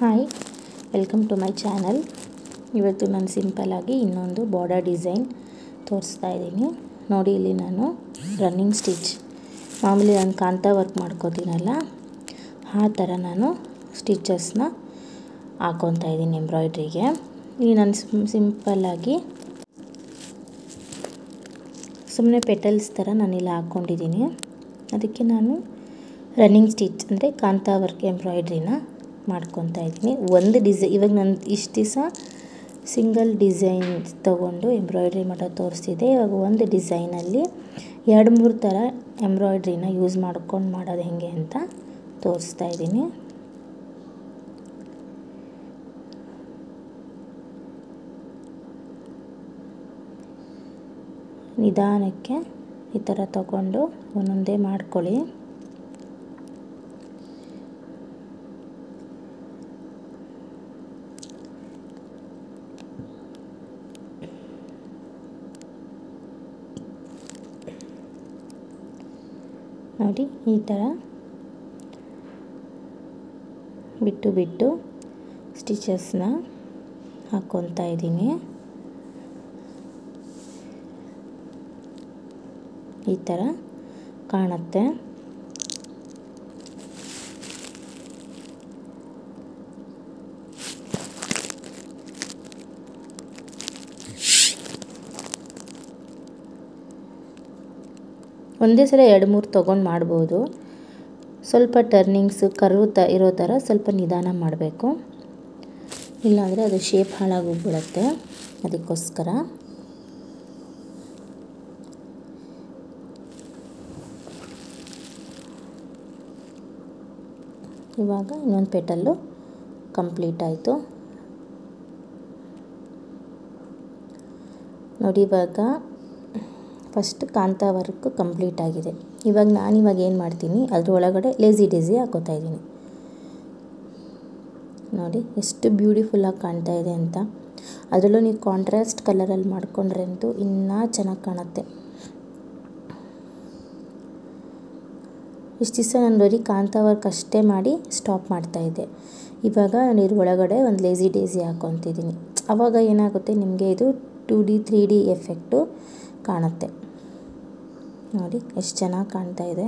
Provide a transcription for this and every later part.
Hi, welcome to my channel. ಇವತ್ತು ನಾನು ಸಿಂಪಲ್ಲಾಗಿ ಇನ್ನೊಂದು ಬಾರ್ಡರ್ ಡಿಸೈನ್ ತೋರಿಸ್ತಾ ಇದ್ದೀನಿ. ನೋಡಿ, ಇಲ್ಲಿ ನಾನು ರನ್ನಿಂಗ್ ಸ್ಟಿಚ್ ಮಾಮೂಲಿ ನಾನು ಕಾಂತಾ ವರ್ಕ್ ಮಾಡ್ಕೋತೀನಲ್ಲ ಆ ಥರ ನಾನು ಸ್ಟಿಚಸ್ನ ಹಾಕ್ಕೊತಾ ಇದ್ದೀನಿ ಎಂಬ್ರಾಯ್ಡ್ರಿಗೆ. ಇಲ್ಲಿ ನಾನು ಸಿಂಪಲ್ಲಾಗಿ ಸುಮ್ಮನೆ ಪೆಟಲ್ಸ್ ಥರ ನಾನಿಲ್ಲಿ ಹಾಕ್ಕೊಂಡಿದ್ದೀನಿ. ಅದಕ್ಕೆ ನಾನು ರನ್ನಿಂಗ್ ಸ್ಟಿಚ್ ಅಂದರೆ ಕಾಂತಾ ವರ್ಕ್ ಎಂಬ್ರಾಯ್ಡ್ರಿನ ಮಾಡ್ಕೊತಾ ಇದ್ದೀನಿ. ಒಂದು ಇವಾಗ ನಾನು ಇಷ್ಟು ದಿವಸ ಸಿಂಗಲ್ ಡಿಸೈನ್ ತೊಗೊಂಡು ಎಂಬ್ರಾಯ್ಡ್ರಿ ಮಾಡೋದು ತೋರಿಸ್ತಿದ್ದೆ. ಇವಾಗ ಒಂದು ಡಿಸೈನಲ್ಲಿ 2-3 ಥರ ಎಂಬ್ರಾಯ್ಡ್ರಿನ ಯೂಸ್ ಮಾಡ್ಕೊಂಡು ಮಾಡೋದು ಹೇಗೆ ಅಂತ ತೋರಿಸ್ತಾ ಇದ್ದೀನಿ. ನಿಧಾನಕ್ಕೆ ಈ ಥರ ತಗೊಂಡು ಒಂದೊಂದೇ ಮಾಡ್ಕೊಳ್ಳಿ. ನೋಡಿ, ಈ ಥರ ಬಿಟ್ಟು ಬಿಟ್ಟು ಸ್ಟಿಚಸ್ನ ಹಾಕ್ಕೊತಾ ಇದ್ದೀನಿ. ಈ ಥರ ಕಾಣುತ್ತೆ. ಒಂದೇ ಸಲ 2-3 ತೊಗೊಂಡು ಮಾಡ್ಬೋದು. ಸ್ವಲ್ಪ ಟರ್ನಿಂಗ್ಸ್ ಕರ್ವ್ ಇರೋ ಥರ ಸ್ವಲ್ಪ ನಿಧಾನ ಮಾಡಬೇಕು, ಇಲ್ಲಾಂದರೆ ಅದು ಶೇಪ್ ಹಾಳಾಗೋಗ್ಬಿಡುತ್ತೆ. ಅದಕ್ಕೋಸ್ಕರ ಇವಾಗ ಇನ್ನೊಂದು ಪೆಟಲ್ಲು ಕಂಪ್ಲೀಟ್ ಆಯಿತು. ನೋಡಿ, ಇವಾಗ ಫಸ್ಟ್ ಕಾಂತಾ ವರ್ಕ್ ಕಂಪ್ಲೀಟ್ ಆಗಿದೆ. ಇವಾಗ ಏನು ಮಾಡ್ತೀನಿ, ಅದ್ರ ಒಳಗಡೆ ಲೇಸಿ ಡೇಸಿ ಹಾಕೋತಾ ಇದ್ದೀನಿ. ನೋಡಿ ಎಷ್ಟು ಬ್ಯೂಟಿಫುಲ್ಲಾಗಿ ಕಾಣ್ತಾ ಇದೆ ಅಂತ. ಅದರಲ್ಲೂ ನೀವು ಕಾಂಟ್ರಾಸ್ಟ್ ಕಲರಲ್ಲಿ ಮಾಡ್ಕೊಂಡ್ರೆ ಅಂತೂ ಇನ್ನೂ ಚೆನ್ನಾಗಿ ಕಾಣುತ್ತೆ. ಇಷ್ಟು ದಿವಸ ನಾನು ಬರೀ ಕಾಂತಾ ವರ್ಕ್ ಅಷ್ಟೇ ಮಾಡಿ ಸ್ಟಾಪ್ ಮಾಡ್ತಾಯಿದ್ದೆ. ಇವಾಗ ನಾನು ಇದ್ರ ಒಳಗಡೆ ಒಂದು ಲೇಸಿ ಡೇಸಿ ಹಾಕ್ಕೊತಿದ್ದೀನಿ. ಆವಾಗ ಏನಾಗುತ್ತೆ, ನಿಮಗೆ ಇದು 2D 3D ಎಫೆಕ್ಟು ಕಾಣುತ್ತೆ. ನೋಡಿ ಎಷ್ಟು ಚೆನ್ನಾಗಿ ಕಾಣ್ತಾ ಇದೆ.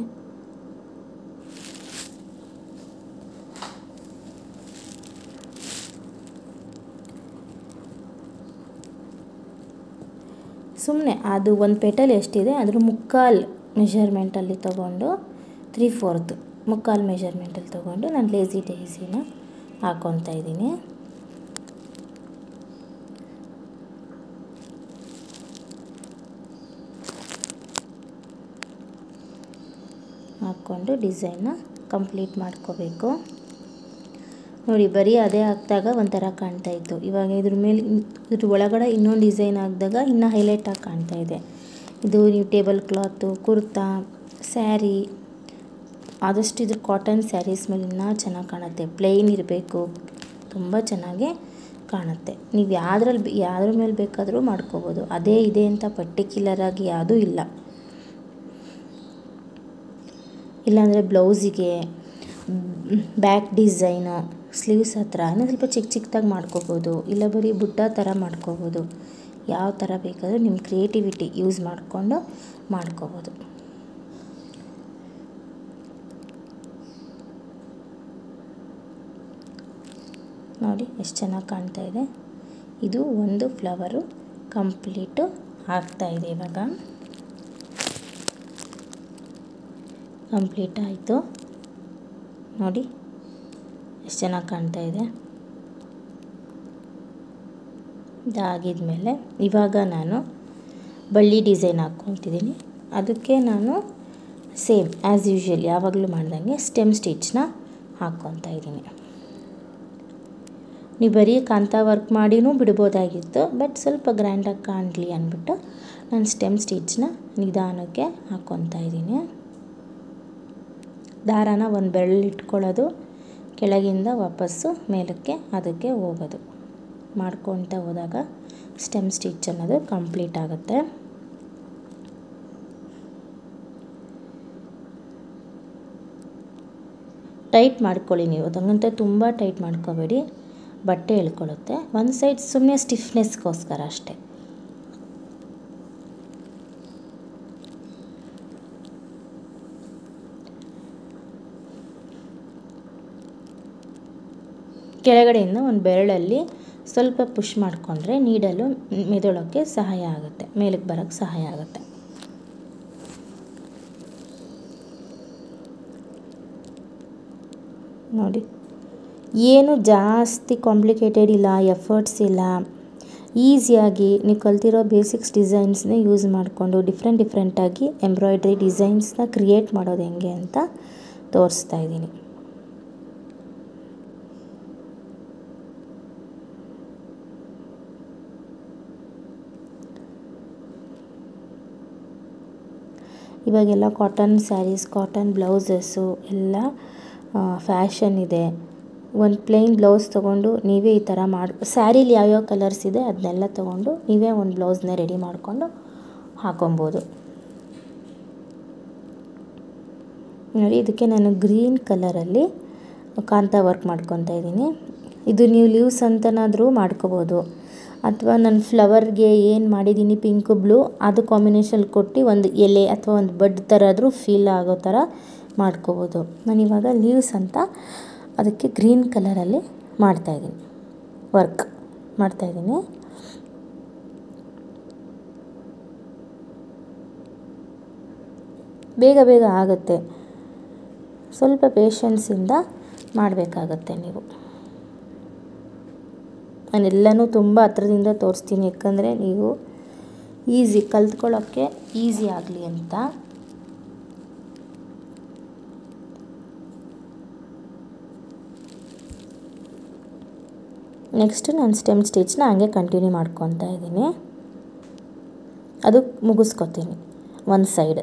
ಸುಮ್ಮನೆ ಅದು ಒಂದು ಪೆಟಲ್ ಎಷ್ಟಿದೆ ಅದ್ರ ಮುಕ್ಕಾಲು ಮೆಷರ್ಮೆಂಟಲ್ಲಿ ತೊಗೊಂಡು 3/4 ಮುಕ್ಕಾಲು ಮೆಷರ್ಮೆಂಟಲ್ಲಿ ತೊಗೊಂಡು ನಾನು ಲೇಸಿ ಡೇಸಿನ ಹಾಕ್ಕೊತಾ ಇದ್ದೀನಿ. ಹಾಕ್ಕೊಂಡು ಡಿಸೈನ್ನ ಕಂಪ್ಲೀಟ್ ಮಾಡ್ಕೋಬೇಕು. ನೋಡಿ, ಬರೀ ಅದೇ ಹಾಕಿದಾಗ ಒಂಥರ ಕಾಣ್ತಾಯಿತ್ತು. ಇವಾಗ ಇದ್ರ ಒಳಗಡೆ ಇನ್ನೊಂದು ಡಿಸೈನ್ ಹಾಕಿದಾಗ ಇನ್ನೂ ಹೈಲೈಟಾಗಿ ಕಾಣ್ತಾ ಇದೆ. ಇದು ನೀವು ಟೇಬಲ್ ಕ್ಲಾತು, ಕುರ್ತಾ, ಸ್ಯಾರಿ, ಆದಷ್ಟು ಇದ್ರ ಕಾಟನ್ ಸ್ಯಾರೀಸ್ ಮೇಲೆ ಇನ್ನೂ ಚೆನ್ನಾಗಿ ಕಾಣುತ್ತೆ. ಪ್ಲೇನ್ ಇರಬೇಕು, ತುಂಬ ಚೆನ್ನಾಗೇ ಕಾಣುತ್ತೆ. ನೀವು ಯಾವ್ದ್ರ ಮೇಲೆ ಬೇಕಾದರೂ ಮಾಡ್ಕೋಬೋದು. ಅದೇ ಇದೆ ಅಂತ ಪರ್ಟಿಕ್ಯುಲರಾಗಿ ಯಾವುದೂ ಇಲ್ಲ. ಇಲ್ಲಾಂದರೆ ಬ್ಲೌಸಿಗೆ ಬ್ಯಾಕ್ ಡಿಸೈನು, ಸ್ಲೀವ್ಸ್ ಹತ್ರ ಇನ್ನೂ ಸ್ವಲ್ಪ ಚಿಕ್ಕದಾಗಿ ಮಾಡ್ಕೋಬೋದು. ಇಲ್ಲ ಬರೀ ಬುಟ್ಟ ಥರ ಮಾಡ್ಕೋಬೋದು. ಯಾವ ಥರ ಬೇಕಾದರೂ ನಿಮ್ಮ ಕ್ರಿಯೇಟಿವಿಟಿ ಯೂಸ್ ಮಾಡಿಕೊಂಡು ಮಾಡ್ಕೋಬೋದು. ನೋಡಿ ಎಷ್ಟು ಚೆನ್ನಾಗಿ ಕಾಣ್ತಾ ಇದೆ. ಇದು ಒಂದು ಫ್ಲವರು ಕಂಪ್ಲೀಟು ಆಗ್ತಾಯಿದೆ. ಇವಾಗ ಕಂಪ್ಲೀಟ್ ಆಯಿತು. ನೋಡಿ ಎಷ್ಟು ಚೆನ್ನಾಗಿ ಕಾಣ್ತಾ ಇದೆ. ಇದಾಗಿದ್ಮೇಲೆ ಇವಾಗ ನಾನು ಬಳ್ಳಿ ಡಿಸೈನ್ ಹಾಕ್ಕೊತಿದ್ದೀನಿ. ಅದಕ್ಕೆ ನಾನು ಸೇಮ್ ಆ್ಯಸ್ ಯೂಶ್ವಲ್ ಯಾವಾಗಲೂ ಮಾಡ್ದಂಗೆ ಸ್ಟೆಮ್ ಸ್ಟಿಚ್ನ ಹಾಕ್ಕೊತಾ ಇದ್ದೀನಿ. ನೀವು ಬರೀ ಕಾಂತಾ ವರ್ಕ್ ಮಾಡಿನೂ ಬಿಡ್ಬೋದಾಗಿತ್ತು, ಬಟ್ ಸ್ವಲ್ಪ ಗ್ರ್ಯಾಂಡಾಗಿ ಕಾಣಲಿ ಅಂದ್ಬಿಟ್ಟು ನಾನು ಸ್ಟೆಮ್ ಸ್ಟಿಚ್ನ ನಿಧಾನಕ್ಕೆ ಹಾಕ್ಕೊತಾ ಇದ್ದೀನಿ. ದಾರಾನ ಒಂದು ಬೆರಳು ಇಟ್ಕೊಳ್ಳೋದು, ಕೆಳಗಿಂದ ವಾಪಸ್ಸು ಮೇಲಕ್ಕೆ ಅದಕ್ಕೆ ಹೋಗೋದು ಮಾಡ್ಕೊತಾ ಹೋದಾಗ ಸ್ಟೆಮ್ ಸ್ಟಿಚ್ ಅನ್ನೋದು ಕಂಪ್ಲೀಟ್ ಆಗುತ್ತೆ. ಟೈಟ್ ಮಾಡ್ಕೊಳ್ಳಿ ನೀವು, ಅದಂಗಂತ ತುಂಬ ಟೈಟ್ ಮಾಡ್ಕೋಬೇಡಿ, ಬಟ್ಟೆ ಎಳ್ಕೊಳ್ಳುತ್ತೆ. ಒಂದು ಸೈಡ್ ಸುಮ್ಮನೆ ಸ್ಟಿಫ್ನೆಸ್ಗೋಸ್ಕರ ಅಷ್ಟೇ. ಕೆಳಗಡೆಯಿಂದ ಒಂದು ಬೆರಳಲ್ಲಿ ಸ್ವಲ್ಪ ಪುಷ್ ಮಾಡಿಕೊಂಡ್ರೆ ನೀಡಲು ಮೆದುಳೋಕ್ಕೆ ಸಹಾಯ ಆಗುತ್ತೆ, ಮೇಲಕ್ಕೆ ಬರೋಕ್ಕೆ ಸಹಾಯ ಆಗುತ್ತೆ. ನೋಡಿ, ಏನು ಜಾಸ್ತಿ ಕಾಂಪ್ಲಿಕೇಟೆಡ್ ಇಲ್ಲ, ಎಫರ್ಟ್ಸ್ ಇಲ್ಲ. ಈಸಿಯಾಗಿ ನೀವು ಕಲ್ತಿರೋ ಬೇಸಿಕ್ಸ್ ಡಿಸೈನ್ಸ್ನೇ ಯೂಸ್ ಮಾಡಿಕೊಂಡು ಡಿಫ್ರೆಂಟಾಗಿ ಎಂಬ್ರಾಯ್ಡ್ರಿ ಡಿಸೈನ್ಸ್ನ ಕ್ರಿಯೇಟ್ ಮಾಡೋದು ಹೆಂಗೆ ಅಂತ ತೋರಿಸ್ತಾ ಇದ್ದೀನಿ. ಇವಾಗೆಲ್ಲ ಕಾಟನ್ ಸ್ಯಾರೀಸ್, ಕಾಟನ್ ಬ್ಲೌಸಸ್ಸು ಎಲ್ಲ ಫ್ಯಾಷನ್ ಇದೆ. ಒಂದು ಪ್ಲೇನ್ ಬ್ಲೌಸ್ ತೊಗೊಂಡು ನೀವೇ ಈ ಥರ ಸ್ಯಾರೀಲಿ ಯಾವ್ಯಾವ ಕಲರ್ಸ್ ಇದೆ ಅದನ್ನೆಲ್ಲ ತೊಗೊಂಡು ನೀವೇ ಒಂದು ಬ್ಲೌಸ್ನ ರೆಡಿ ಮಾಡಿಕೊಂಡು ಹಾಕೊಬೋದು. ನೋಡಿ, ಇದಕ್ಕೆ ನಾನು ಗ್ರೀನ್ ಕಲರಲ್ಲಿ ಕಾಂತ ವರ್ಕ್ ಮಾಡ್ಕೊತಾ ಇದ್ದೀನಿ. ಇದು ನೀವು ಲೀವ್ಸ್ ಅಂತನಾದರೂ ಮಾಡ್ಕೋಬೋದು, ಅಥವಾ ನಾನು ಫ್ಲವರ್ಗೆ ಏನು ಮಾಡಿದ್ದೀನಿ ಪಿಂಕ್ ಬ್ಲೂ ಅದು ಕಾಂಬಿನೇಷನ್ ಕೊಟ್ಟು ಒಂದು ಎಲೆ ಅಥವಾ ಒಂದು ಬಡ್ ಥರ ಆದರೂ ಫೀಲ್ ಆಗೋ ಥರ ಮಾಡ್ಕೋಬೋದು. ನಾನಿವಾಗ ಲೀವ್ಸ್ ಅಂತ ಅದಕ್ಕೆ ಗ್ರೀನ್ ಕಲರಲ್ಲಿ ಮಾಡ್ತಾಯಿದ್ದೀನಿ, ವರ್ಕ್ ಮಾಡ್ತಾಯಿದ್ದೀನಿ. ಬೇಗ ಬೇಗ ಆಗುತ್ತೆ, ಸ್ವಲ್ಪ ಪೇಷನ್ಸಿಂದ ಮಾಡಬೇಕಾಗತ್ತೆ ನೀವು. ನಾನೆಲ್ಲನೂ ತುಂಬ ಹತ್ರದಿಂದ ತೋರಿಸ್ತೀನಿ, ಯಾಕಂದರೆ ನೀವು ಈಸಿ ಕಲ್ತ್ಕೊಳ್ಳೋಕ್ಕೆ ಈಸಿ ಆಗಲಿ ಅಂತ. ನೆಕ್ಸ್ಟ್ ನಾನು ಸ್ಟೆಮ್ ಸ್ಟಿಚ್ನ ಹಾಗೆ ಕಂಟಿನ್ಯೂ ಮಾಡ್ಕೊತಾ ಇದ್ದೀನಿ. ಅದು ಮುಗಿಸ್ಕೊತೀನಿ ಒಂದು ಸೈಡ್.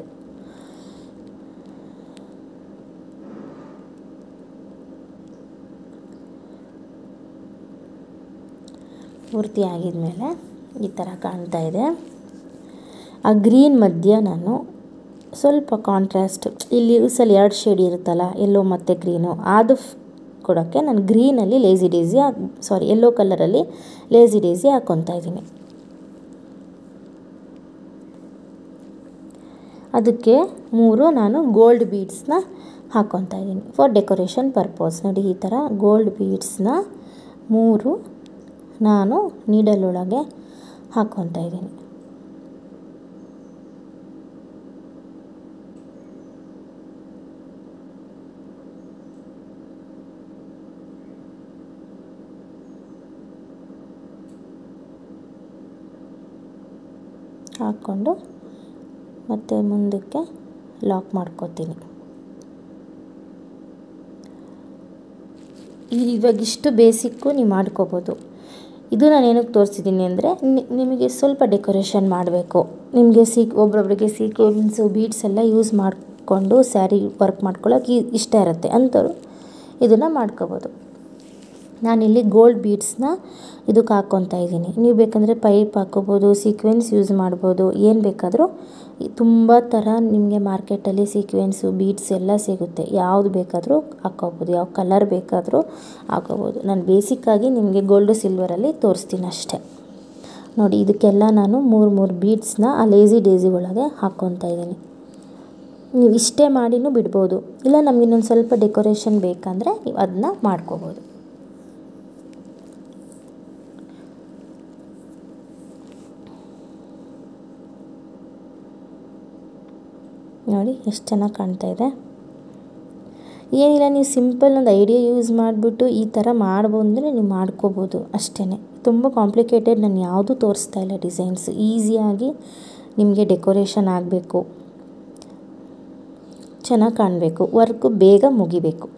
ಪೂರ್ತಿ ಆಗಿದ್ಮೇಲೆ ಈ ಥರ ಕಾಣ್ತಾ ಇದೆ. ಆ ಗ್ರೀನ್ ಮಧ್ಯ ನಾನು ಸ್ವಲ್ಪ ಕಾಂಟ್ರಾಸ್ಟ್, ಇಲ್ಲಿ ಲೀವ್ಸಲ್ಲಿ 2 ಶೇಡ್ ಇರುತ್ತಲ್ಲ, ಯೆಲ್ಲೋ ಮತ್ತು ಗ್ರೀನು, ಅದು ಕೊಡೋಕ್ಕೆ ನಾನು ಗ್ರೀನಲ್ಲಿ ಯೆಲ್ಲೋ ಕಲರಲ್ಲಿ ಲೇಸಿ ಡೇಸಿ ಹಾಕ್ಕೊತಾ ಇದ್ದೀನಿ. ಅದಕ್ಕೆ 3 ನಾನು ಗೋಲ್ಡ್ ಬೀಡ್ಸ್ನ ಹಾಕ್ಕೊತಾ ಇದ್ದೀನಿ ಫಾರ್ ಡೆಕೋರೇಷನ್ ಪರ್ಪಸ್. ನೋಡಿ, ಈ ಥರ ಗೋಲ್ಡ್ ಬೀಡ್ಸ್ನ 3 ನಾನು ನೀಡಲೊಳಗೆ ಹಾಕ್ಕೊತಾ ಇದ್ದೀನಿ. ಹಾಕ್ಕೊಂಡು ಮತ್ತೆ ಮುಂದಕ್ಕೆ ಲಾಕ್ ಮಾಡ್ಕೋತೀನಿ. ಇವಾಗಿಷ್ಟು ಬೇಸಿಕ್ಕು ನೀವು ಮಾಡ್ಕೋಬೋದು. ಇದು ನಾನು ಏನಕ್ಕೆ ತೋರಿಸಿದ್ದೀನಿ ಅಂದರೆ ನಿಮಗೆ ಸ್ವಲ್ಪ ಡೆಕೋರೇಷನ್ ಮಾಡಬೇಕು, ನಿಮಗೆ ಒಬ್ಬೊಬ್ಬರಿಗೆ ಸೀಕ್ವೆನ್ಸು ಬೀಡ್ಸ್ ಎಲ್ಲ ಯೂಸ್ ಮಾಡಿಕೊಂಡು ಸ್ಯಾರಿ ವರ್ಕ್ ಮಾಡ್ಕೊಳ್ಳೋಕೆ ಇಷ್ಟ ಇರುತ್ತೆ ಅಂಥವ್ರು ಇದನ್ನು ಮಾಡ್ಕೋಬೋದು. ನಾನಿಲ್ಲಿ ಗೋಲ್ಡ್ ಬೀಡ್ಸ್ನ ಇದಕ್ಕೆ ಹಾಕ್ಕೊತಾ ಇದ್ದೀನಿ. ನೀವು ಬೇಕಂದರೆ ಪೈಪ್ ಹಾಕ್ಕೋಬೋದು, ಸೀಕ್ವೆನ್ಸ್ ಯೂಸ್ ಮಾಡ್ಬೋದು, ಏನು ಬೇಕಾದರೂ. ತುಂಬ ಥರ ನಿಮಗೆ ಮಾರ್ಕೆಟಲ್ಲಿ ಸೀಕ್ವೆನ್ಸು ಬೀಡ್ಸ್ ಎಲ್ಲ ಸಿಗುತ್ತೆ, ಯಾವುದು ಬೇಕಾದರೂ ಹಾಕ್ಕೋಬೋದು, ಯಾವ ಕಲರ್ ಬೇಕಾದರೂ ಹಾಕ್ಕೋಬೋದು. ನಾನು ಬೇಸಿಕ್ಕಾಗಿ ನಿಮಗೆ ಗೋಲ್ಡು ಸಿಲ್ವರಲ್ಲಿ ತೋರಿಸ್ತೀನಿ ಅಷ್ಟೇ. ನೋಡಿ, ಇದಕ್ಕೆಲ್ಲ ನಾನು 3 ಬೀಡ್ಸ್ನ ಆ ಲೇಸಿ ಡೇಸಿ ಒಳಗೆ ಹಾಕ್ಕೊತಾ ಇದ್ದೀನಿ. ನೀವು ಇಷ್ಟೇ ಮಾಡಿನೂ ಬಿಡ್ಬೋದು, ಇಲ್ಲ ನಮ್ಗೆ ಇನ್ನೊಂದು ಸ್ವಲ್ಪ ಡೆಕೋರೇಷನ್ ಬೇಕಂದರೆ ನೀವು ಅದನ್ನ ಮಾಡ್ಕೋಬೋದು. ನೋಡಿ ಎಷ್ಟು ಚೆನ್ನಾಗಿ ಕಾಣ್ತಾ ಇದೆ. ಏನಿಲ್ಲ, ನೀವು ಸಿಂಪಲ್ ಒಂದು ಐಡಿಯಾ ಯೂಸ್ ಮಾಡಿಬಿಟ್ಟು ಈ ಥರ ಮಾಡ್ಬೋದು ಅಂದರೆ ನೀವು ಮಾಡ್ಕೋಬೋದು ಅಷ್ಟೇ. ತುಂಬ ಕಾಂಪ್ಲಿಕೇಟೆಡ್ ನಾನು ಯಾವುದೂ ತೋರಿಸ್ತಾ ಇಲ್ಲ ಡಿಸೈನ್ಸ್. ಈಸಿಯಾಗಿ ನಿಮಗೆ ಡೆಕೋರೇಷನ್ ಆಗಬೇಕು, ಚೆನ್ನಾಗಿ ಕಾಣಬೇಕು, ವರ್ಕು ಬೇಗ ಮುಗಿಬೇಕು,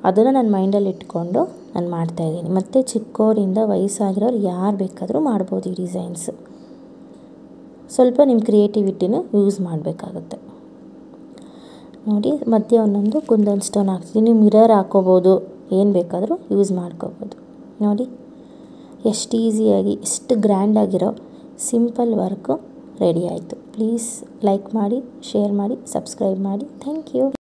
ಅದನ್ನು ನಾನು ಮೈಂಡಲ್ಲಿ ಇಟ್ಕೊಂಡು ನಾನು ಮಾಡ್ತಾಯಿದ್ದೀನಿ. ಮತ್ತು ಚಿಕ್ಕವರಿಂದ ವಯಸ್ಸಾಗಿರೋರು ಯಾರು ಬೇಕಾದರೂ ಮಾಡ್ಬೋದು ಈ ಡಿಸೈನ್ಸ್. ಸ್ವಲ್ಪ ನಿಮ್ಮ ಕ್ರಿಯೇಟಿವಿಟಿನೂ ಯೂಸ್ ಮಾಡಬೇಕಾಗುತ್ತೆ. ನೋಡಿ, ಮಧ್ಯೆ ಒಂದೊಂದು ಕುಂದನ್ ಸ್ಟೋನ್ ಹಾಕ್ತೀನಿ. ಮಿರರ್ ಹಾಕ್ಕೋಬೋದು, ಏನು ಬೇಕಾದರೂ ಯೂಸ್ ಮಾಡ್ಕೋಬೋದು. ನೋಡಿ ಎಷ್ಟು ಈಸಿಯಾಗಿ, ಎಷ್ಟು ಗ್ರ್ಯಾಂಡಾಗಿರೋ ಸಿಂಪಲ್ ವರ್ಕು ರೆಡಿ ಆಯಿತು. ಪ್ಲೀಸ್ ಲೈಕ್ ಮಾಡಿ, ಶೇರ್ ಮಾಡಿ, ಸಬ್ಸ್ಕ್ರೈಬ್ ಮಾಡಿ. Thank you.